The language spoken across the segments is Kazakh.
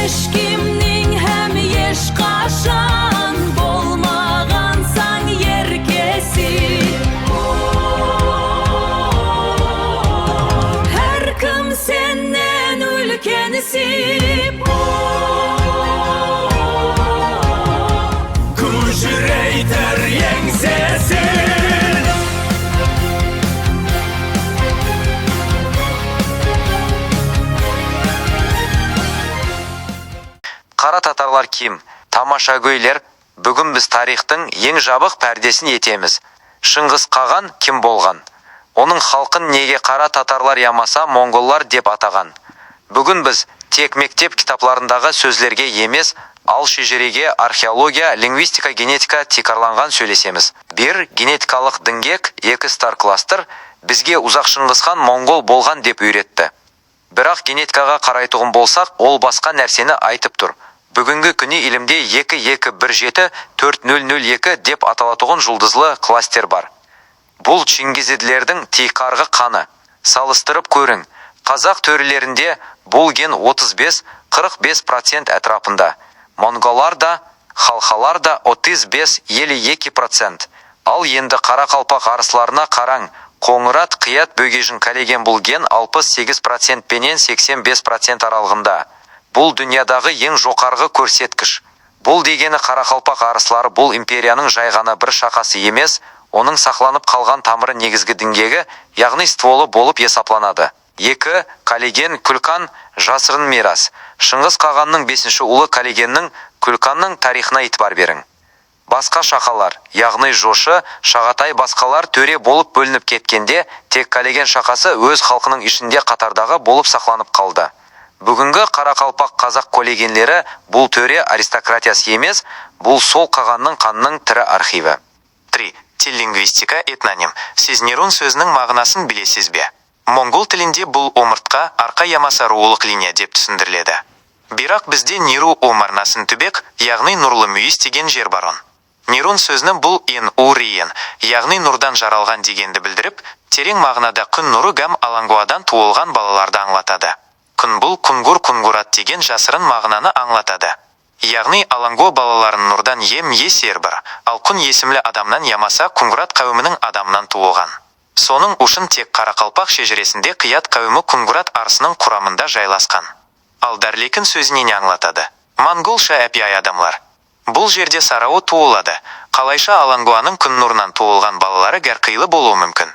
Ешкимнің һәм ешқашан болмағансаң еркесі. Әркім сенен үлкенсі. Күжірейтер еңсесін. Қара татарлар ким, тамаша көйлер, бүгін біз тарихтың ең жабық пәрдесін етеміз. Шыңғыс қаған кім болған? Оның халқын неге қара татарлар ямаса монголлар деп атаған? Бүгін біз тек мектеп кітапларындағы сөзлерге емес, ал шежіреге, археология, лингвистика, генетика текарланған сөйлесеміз. Бір генетикалық діңгек, екі стар кластер бізге ұзақ Шыңғысхан монгол болған деп үйретті. Бірақ генетикаға қарайтұғын болсақ, ол басқа нәрсені айтып тұр. Бүгінгі күні илімде 2217-4002 деп аталатұғын жұлдызлы кластер бар. Бұл чингизиділердің тейқарғы қаны. Салыстырып көрің, қазақ төрелерінде бұл ген 35-45% әтрапында. Монголарда, халқаларда 35-52%. Ал енді Қарақалпақ арысларына қараң, Қоңырат, Қият, Бөгежін кәлеген бұл ген 68% пенен 85% аралығында. Бұл дүниядағы ең жоғарғы көрсеткіш. Бұл дегені Қарақалпақ арыслары бұл империяның жай ғана бір шақасы емес, оның сақланып қалған тамыры негізгі діңгегі, яғни стволы болып есапланады. 2. Калеген Күлқан жасырын мирас. Шыңғыс қағанның 5-ші ұлы Калегеннің Күлқанның тарихына итбар берің. Басқа шақалар, яғни жошы, шағатай басқалар төре болып бөлініп кеткенде, тек Калеген шақасы өз халқының ішінде қатардағы болып сақланып қалды. Бүгінгі Қарақалпақ қазақ коллегенлері бұл төре аристократиясы емес, бұл сол қағанның қанның тірі архиві. 3. Тіл лингвистика этноним. Сіз нерун сөзінің мағынасын білесіз бе? Монгол тілінде бұл омыртқа арқа ямаса руылық линия деп түсіндіріледі. Бірақ бізде неру омарнасын түбек, яғни нұрлы мүйіз деген жер барон. Нерун сөзінің бұл ен-у-риен, яғни нұрдан жаралған дегенді білдіріп, терең мағынада күн нұры гам алангуадан туылған балаларды аңлатады. Күн бұл күнгур-күнгурат деген жасырын мағынаны аңлатады. Яғни алангуа балаларын нұрдан ем-есер бір, ал күн есімлі адамнан ямаса күнгурат қауымының адамынан туылған. Соның ұшын тек Қарақалпақ шежіресінде Қият қауымы күнгурат арысының құрамында жайласқан. Ал дәрлекін сөзінен аңлатады. Монголша әпияй адамлар. Бұл жерде сарауы туылады. Қалайша алангуаның күн нұрынан туылған балалары гәрқилы болуы мүмкін.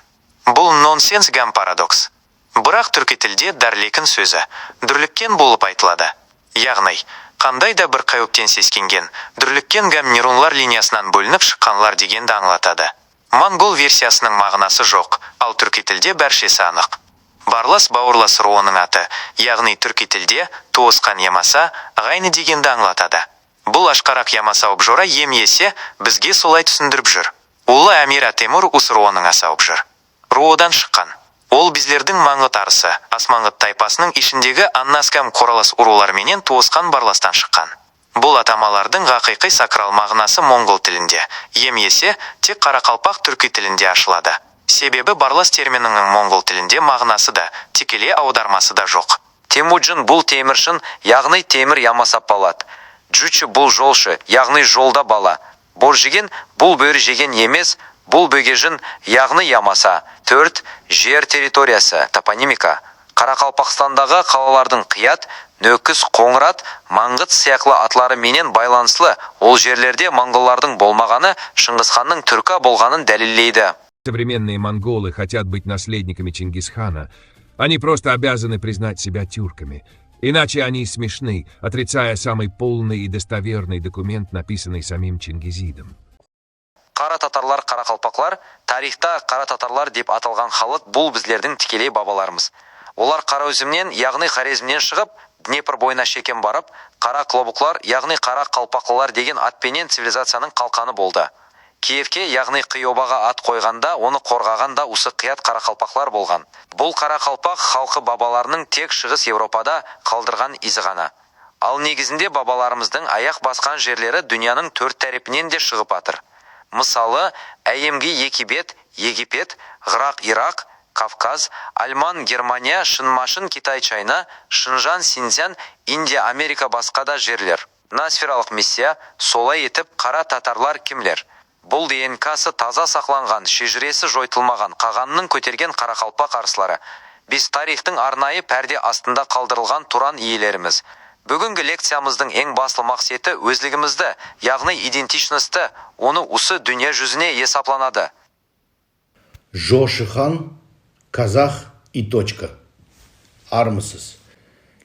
Бұл нонсенс гам парадокс. Бірақ түркі тілде дәрлекін сөзі дүрліккен болып айтылады. Яғни, қандай да бір қауіптен сескенген, дүрліккен гам нейронлар линиясынан бөлініп шыққанлар дегенді аңлатады. Монгол версиясының мағынасы жоқ, ал түркі тілде бәршесі анық. Барлас бауырлас руының аты, яғни түркі тілде туысқан ямаса, ғайны дегенді аңлатады. Бұл ашқарақ ямаса обжора ем-есе бізге солай түсіндіріп жүр. Улы Әмира Темур ұс руының асауып жүр. Руодан шыққан. Ол біздердің Маңғыт арысы, Асмаңғыт тайпасының ішіндегі аннаскам қоралас уруларменен туысқан барластан шыққан. Бұл атамалардың ғақиқи сакрал мағынасы моңғол тілінде, ем-есе тек Қарақалпақ түркі тілінде ашылады. Себебі барлас терминінің моңғол тілінде мағынасы да, тікелей аудармасы да жоқ. Темуджин бұл теміршін, яғни темір ямасап балады. Джучи бұл жолшы, яғни жолда бала. Боржеген бұл бөрі жеген емес, бұл бөгежін, яғни ямаса. 4. Жер территориясы, топонимика. Қарақалпақстандағы қалалардың Қият, Нөкіс, Қоңырат, Маңғыт сияқлы атлары менен байланыслы, ол жерлерде монголлардың болмағаны Шыңғысханның түркі болғанын дәлелдейді. Современные монголы хотят быть наследниками Чингисхана. Они просто обязаны признать себя тюрками. Иначе они смешны, отрицая самый полный и достоверный документ, написанный самим Чингизидом. Қара татарлар, қарақалпақлар, тарихта қара татарлар деп аталған халық бұл біздердің тікелей бабаларымыз. Олар Қараөзімнен, яғни Хорезмнен шығып, Днепр бойына шекен барып, қара клобуклар, яғни қара қалпақлылар деген атпенен цивилизацияның қалқаны болды. Киевке, яғни Қиобаға ат қойғанда, оны қорғағанда осы Қият қарақалпақлар болған. Бұл қарақалпақ халқы бабаларының тек шығыс Европада қалдырған ізі ғана. Ал негізінде бабаларымыздың аяқ басқан жерлері дүнияның 4 тәрепінен де шығып атыр. Мысалы, Әйемге Египет, Ғырақ Ирақ, Кавказ, Альман, Германия, Шынмашын, Китай, Чайна, Шынжан, Синьцзян, Индия, Америка басқа да жерлер. Ноосфералық миссия, солай етіп қара татарлар кімлер? Бұл ДНК-сы таза сақланған, шежіресі жойтылмаған, қағанның көтерген қарақалпақ арыслары. Біз тарихтың арнайы пәрде астында қалдырылған туран иелеріміз. Бүгінгі лекциямыздың ең басты мақсаты өзлігімізді, яғни идентичності, оны осы дүние жүзіне есапланады. Жошы хан, казах и точка. Армысыз.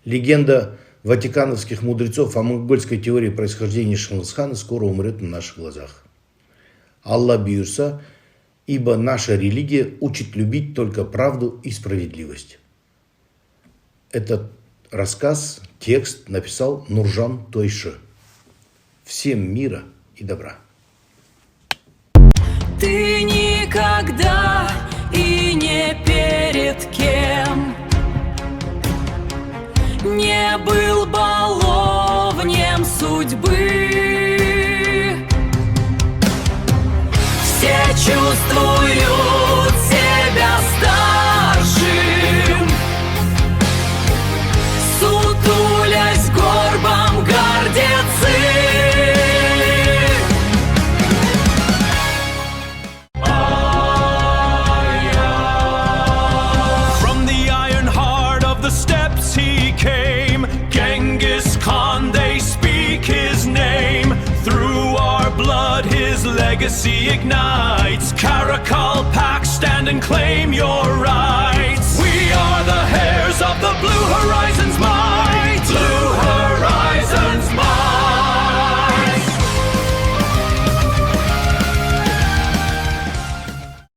Легенда ватикановских мудрецов о монгольской теории происхождения Чингисхана скоро умрет на наших глазах. Аллах бюрса, ибо наша религия учит любить только правду и справедливость. Этот рассказ, текст написал Нуржан Тойшы. Всем мира и добра. Ты никогда и не перед кем не был баловнем судьбы. Все чувствуют себя старшим, сутулясь горбом гордецы. From the iron heart of the steppes he came, Genghis Khan, they speak his name. Through our blood his legacy ignites. Caracal Pack, stand and claim your